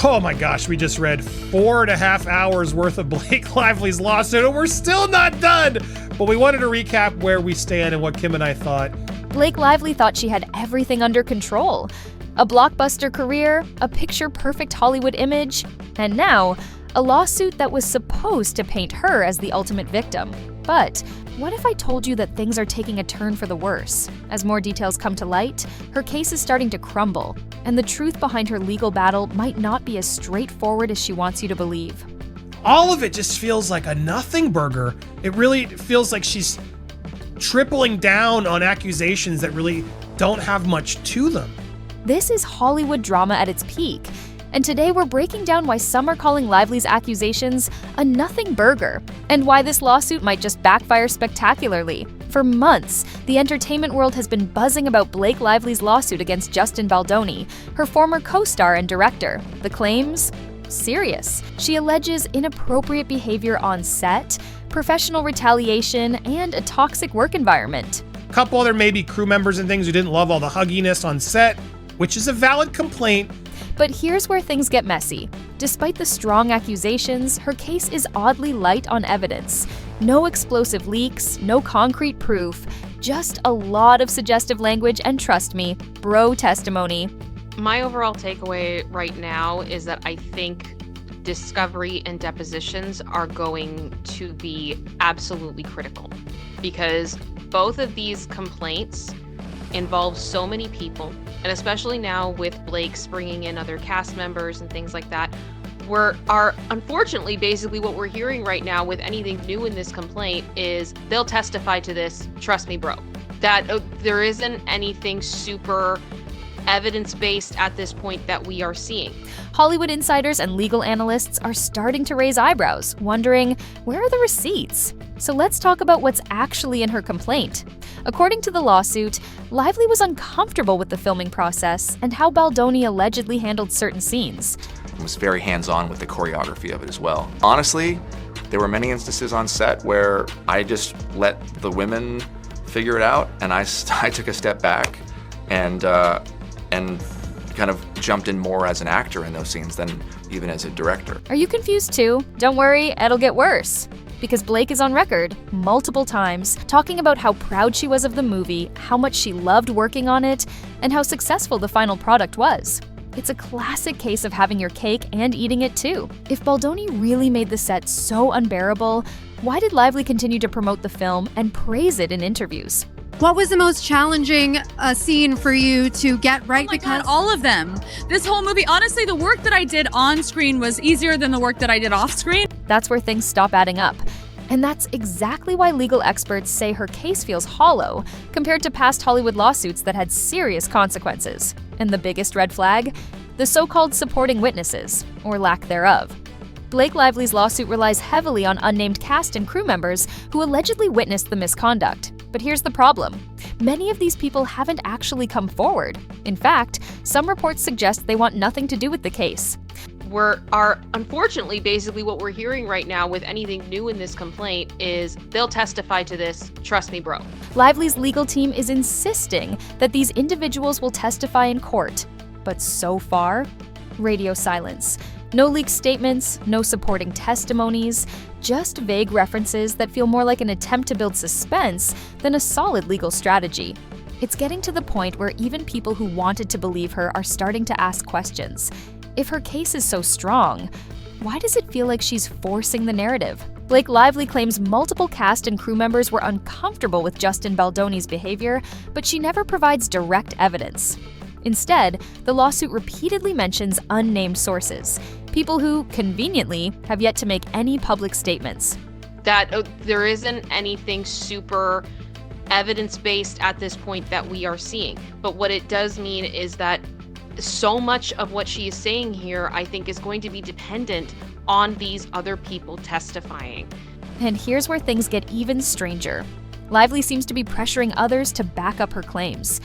Oh my gosh, we just read 4.5 hours worth of Blake Lively's lawsuit, and we're still not done. But we wanted to recap where we stand and what Kim and I thought. Blake Lively thought she had everything under control. A blockbuster career, a picture-perfect Hollywood image, and now, a lawsuit that was supposed to paint her as the ultimate victim. But what if I told you that things are taking a turn for the worse? As more details come to light, her case is starting to crumble, and the truth behind her legal battle might not be as straightforward as she wants you to believe. All of it just feels like a nothing burger. It really feels like she's tripling down on accusations that really don't have much to them. This is Hollywood drama at its peak, and today we're breaking down why some are calling Lively's accusations a nothing burger, and why this lawsuit might just backfire spectacularly. For months, the entertainment world has been buzzing about Blake Lively's lawsuit against Justin Baldoni, her former co-star and director. The claims? Serious. She alleges inappropriate behavior on set, professional retaliation, and a toxic work environment. A couple other maybe crew members and things who didn't love all the hugginess on set, which is a valid complaint. But here's where things get messy. Despite the strong accusations, her case is oddly light on evidence. No explosive leaks, no concrete proof, just a lot of suggestive language and, trust me, bro testimony. My overall takeaway right now is that I think discovery and depositions are going to be absolutely critical, because both of these complaints involve so many people, and especially now with Blake bringing in other cast members and things like that, unfortunately basically what we're hearing right now with anything new in this complaint is they'll testify to this, trust me bro. That there isn't anything super evidence-based at this point that we are seeing. Hollywood insiders and legal analysts are starting to raise eyebrows, wondering, where are the receipts? So let's talk about what's actually in her complaint. According to the lawsuit, Lively was uncomfortable with the filming process and how Baldoni allegedly handled certain scenes. I was very hands-on with the choreography of it as well. Honestly, there were many instances on set where I just let the women figure it out, and I took a step back and kind of jumped in more as an actor in those scenes than even as a director. Are you confused too? Don't worry, it'll get worse. Because Blake is on record multiple times talking about how proud she was of the movie, how much she loved working on it, and how successful the final product was. It's a classic case of having your cake and eating it too. If Baldoni really made the set so unbearable, why did Lively continue to promote the film and praise it in interviews? What was the most challenging scene for you to get right? Oh my God, all of them. This whole movie, honestly, the work that I did on screen was easier than the work that I did off screen. That's where things stop adding up. And that's exactly why legal experts say her case feels hollow compared to past Hollywood lawsuits that had serious consequences. And the biggest red flag? The so-called supporting witnesses, or lack thereof. Blake Lively's lawsuit relies heavily on unnamed cast and crew members who allegedly witnessed the misconduct. But here's the problem. Many of these people haven't actually come forward. In fact, some reports suggest they want nothing to do with the case. Unfortunately, basically what we're hearing right now with anything new in this complaint is they'll testify to this, trust me bro. Lively's legal team is insisting that these individuals will testify in court. But so far, radio silence. No leaked statements, no supporting testimonies, just vague references that feel more like an attempt to build suspense than a solid legal strategy. It's getting to the point where even people who wanted to believe her are starting to ask questions. If her case is so strong, why does it feel like she's forcing the narrative? Blake Lively claims multiple cast and crew members were uncomfortable with Justin Baldoni's behavior, but she never provides direct evidence. Instead, the lawsuit repeatedly mentions unnamed sources, people who, conveniently, have yet to make any public statements. That there isn't anything super evidence-based at this point that we are seeing. But what it does mean is that so much of what she is saying here, I think, is going to be dependent on these other people testifying. And here's where things get even stranger. Lively seems to be pressuring others to back up her claims.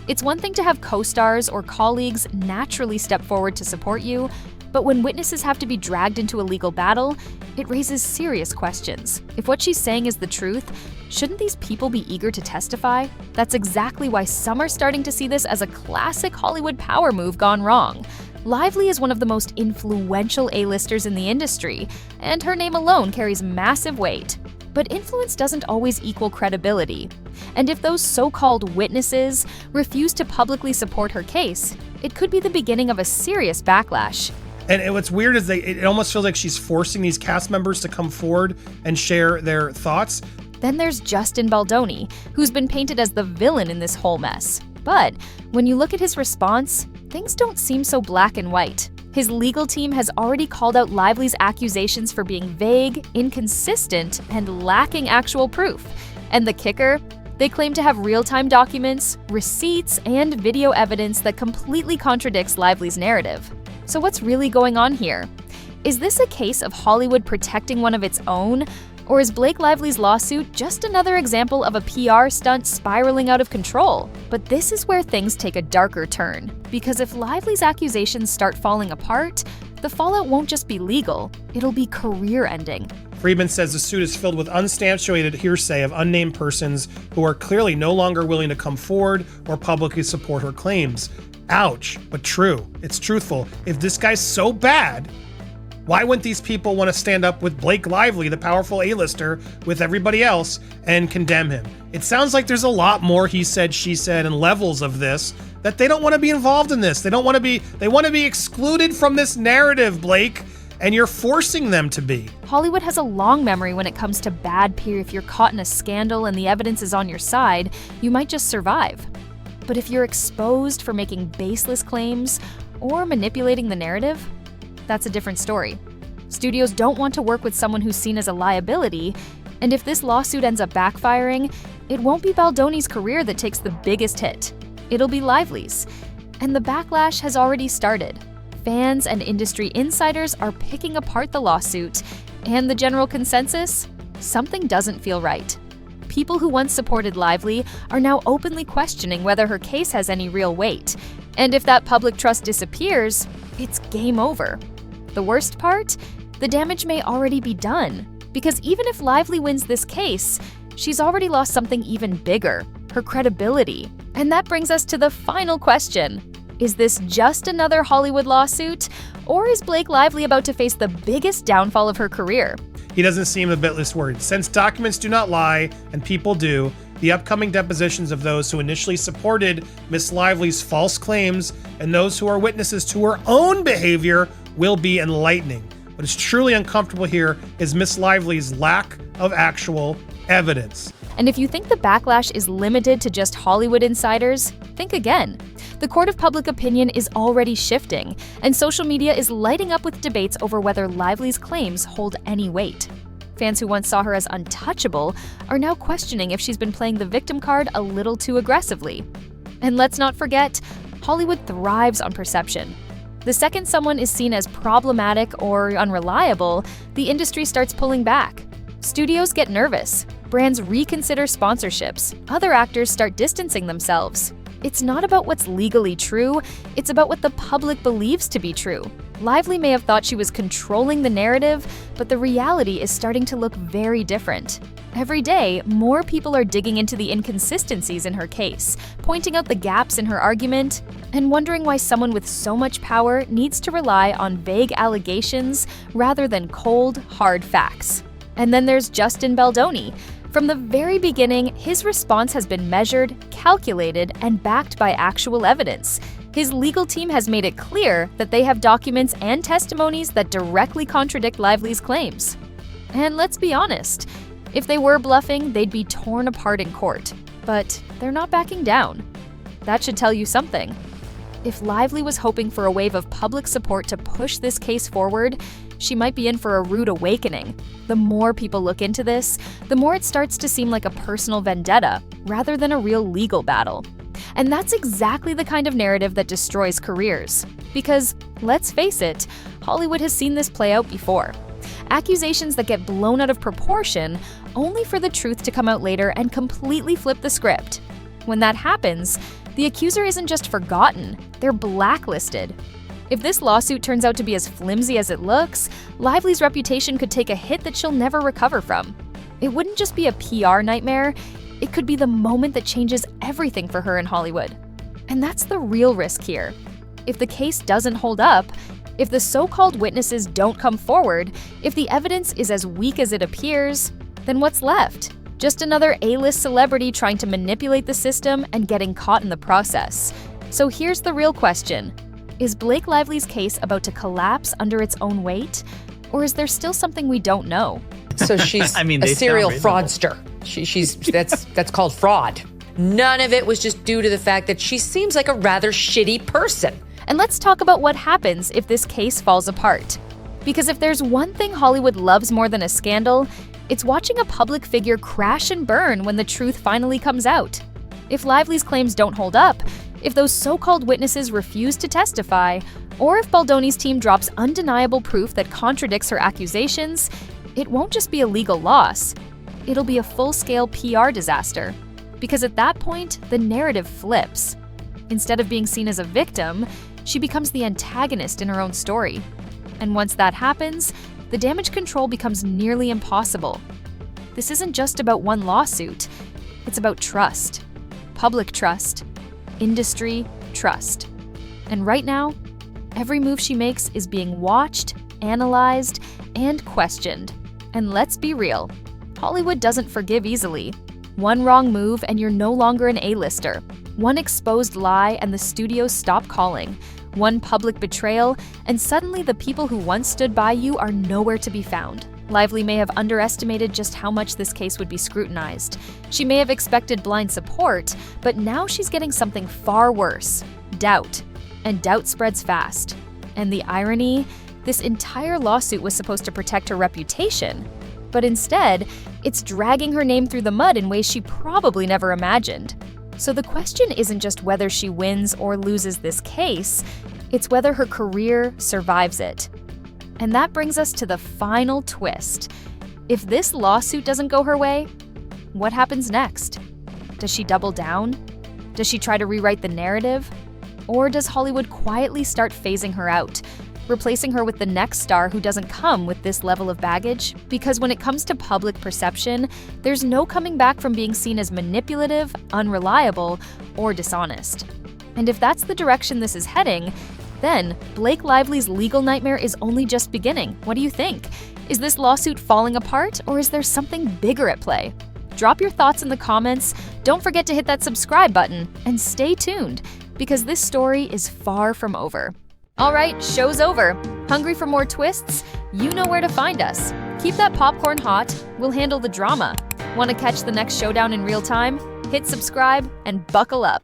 It's one thing to have co-stars or colleagues naturally step forward to support you, but when witnesses have to be dragged into a legal battle, it raises serious questions. If what she's saying is the truth, shouldn't these people be eager to testify? That's exactly why some are starting to see this as a classic Hollywood power move gone wrong. Lively is one of the most influential A-listers in the industry, and her name alone carries massive weight. But influence doesn't always equal credibility. And if those so-called witnesses refuse to publicly support her case, it could be the beginning of a serious backlash. And what's weird is it almost feels like she's forcing these cast members to come forward and share their thoughts. Then there's Justin Baldoni, who's been painted as the villain in this whole mess. But when you look at his response, things don't seem so black and white. His legal team has already called out Lively's accusations for being vague, inconsistent, and lacking actual proof. And the kicker? They claim to have real-time documents, receipts, and video evidence that completely contradicts Lively's narrative. So what's really going on here? Is this a case of Hollywood protecting one of its own? Or is Blake Lively's lawsuit just another example of a PR stunt spiraling out of control? But this is where things take a darker turn. Because if Lively's accusations start falling apart, the fallout won't just be legal, it'll be career-ending. Friedman says the suit is filled with unsubstantiated hearsay of unnamed persons who are clearly no longer willing to come forward or publicly support her claims. Ouch, but true. It's truthful. If this guy's so bad, why wouldn't these people want to stand up with Blake Lively, the powerful A-lister, with everybody else and condemn him? It sounds like there's a lot more he said, she said, and levels of this that they don't want to be involved in this. They want to be excluded from this narrative, Blake, and you're forcing them to be. Hollywood has a long memory when it comes to bad PR. If you're caught in a scandal and the evidence is on your side, you might just survive. But if you're exposed for making baseless claims or manipulating the narrative, that's a different story. Studios don't want to work with someone who's seen as a liability, and if this lawsuit ends up backfiring, it won't be Baldoni's career that takes the biggest hit. It'll be Lively's. And the backlash has already started. Fans and industry insiders are picking apart the lawsuit, and the general consensus? Something doesn't feel right. People who once supported Lively are now openly questioning whether her case has any real weight. And if that public trust disappears, it's game over. The worst part? The damage may already be done. Because even if Lively wins this case, she's already lost something even bigger, her credibility. And that brings us to the final question. Is this just another Hollywood lawsuit? Or is Blake Lively about to face the biggest downfall of her career? He doesn't seem a bit less worried. Since documents do not lie, and people do, the upcoming depositions of those who initially supported Miss Lively's false claims and those who are witnesses to her own behavior will be enlightening. What is truly uncomfortable here is Miss Lively's lack of actual evidence. And if you think the backlash is limited to just Hollywood insiders, think again. The court of public opinion is already shifting, and social media is lighting up with debates over whether Lively's claims hold any weight. Fans who once saw her as untouchable are now questioning if she's been playing the victim card a little too aggressively. And let's not forget, Hollywood thrives on perception. The second someone is seen as problematic or unreliable, the industry starts pulling back. Studios get nervous, brands reconsider sponsorships, other actors start distancing themselves. It's not about what's legally true, it's about what the public believes to be true. Lively may have thought she was controlling the narrative, but the reality is starting to look very different. Every day, more people are digging into the inconsistencies in her case, pointing out the gaps in her argument, and wondering why someone with so much power needs to rely on vague allegations rather than cold, hard facts. And then there's Justin Baldoni. From the very beginning, his response has been measured, calculated, and backed by actual evidence. His legal team has made it clear that they have documents and testimonies that directly contradict Lively's claims. And let's be honest, if they were bluffing, they'd be torn apart in court. But they're not backing down. That should tell you something. If Lively was hoping for a wave of public support to push this case forward, she might be in for a rude awakening. The more people look into this, the more it starts to seem like a personal vendetta rather than a real legal battle. And that's exactly the kind of narrative that destroys careers. Because, let's face it, Hollywood has seen this play out before. Accusations that get blown out of proportion only for the truth to come out later and completely flip the script. When that happens, the accuser isn't just forgotten, they're blacklisted. If this lawsuit turns out to be as flimsy as it looks, Lively's reputation could take a hit that she'll never recover from. It wouldn't just be a PR nightmare, it could be the moment that changes everything for her in Hollywood. And that's the real risk here. If the case doesn't hold up, if the so-called witnesses don't come forward, if the evidence is as weak as it appears, then what's left? Just another A-list celebrity trying to manipulate the system and getting caught in the process. So here's the real question. Is Blake Lively's case about to collapse under its own weight? Or is there still something we don't know? So she's a serial fraudster. That's called fraud. None of it was just due to the fact that she seems like a rather shitty person. And let's talk about what happens if this case falls apart. Because if there's one thing Hollywood loves more than a scandal, it's watching a public figure crash and burn when the truth finally comes out. If Lively's claims don't hold up, if those so-called witnesses refuse to testify, or if Baldoni's team drops undeniable proof that contradicts her accusations, it won't just be a legal loss. It'll be a full-scale PR disaster. Because at that point, the narrative flips. Instead of being seen as a victim, she becomes the antagonist in her own story. And once that happens, the damage control becomes nearly impossible. This isn't just about one lawsuit. It's about trust. Public trust. Industry trust. And right now, every move she makes is being watched, analyzed, and questioned. And let's be real, Hollywood doesn't forgive easily. One wrong move and you're no longer an A-lister. One exposed lie and the studios stop calling. One public betrayal, and suddenly the people who once stood by you are nowhere to be found. Lively may have underestimated just how much this case would be scrutinized. She may have expected blind support, but now she's getting something far worse: doubt. And doubt spreads fast. And the irony? This entire lawsuit was supposed to protect her reputation. But instead, it's dragging her name through the mud in ways she probably never imagined. So the question isn't just whether she wins or loses this case, it's whether her career survives it. And that brings us to the final twist. If this lawsuit doesn't go her way, what happens next? Does she double down? Does she try to rewrite the narrative? Or does Hollywood quietly start phasing her out, replacing her with the next star who doesn't come with this level of baggage? Because when it comes to public perception, there's no coming back from being seen as manipulative, unreliable, or dishonest. And if that's the direction this is heading, then Blake Lively's legal nightmare is only just beginning. What do you think? Is this lawsuit falling apart, or is there something bigger at play? Drop your thoughts in the comments, don't forget to hit that subscribe button, and stay tuned, because this story is far from over. Alright, show's over. Hungry for more twists? You know where to find us. Keep that popcorn hot, we'll handle the drama. Want to catch the next showdown in real time? Hit subscribe and buckle up.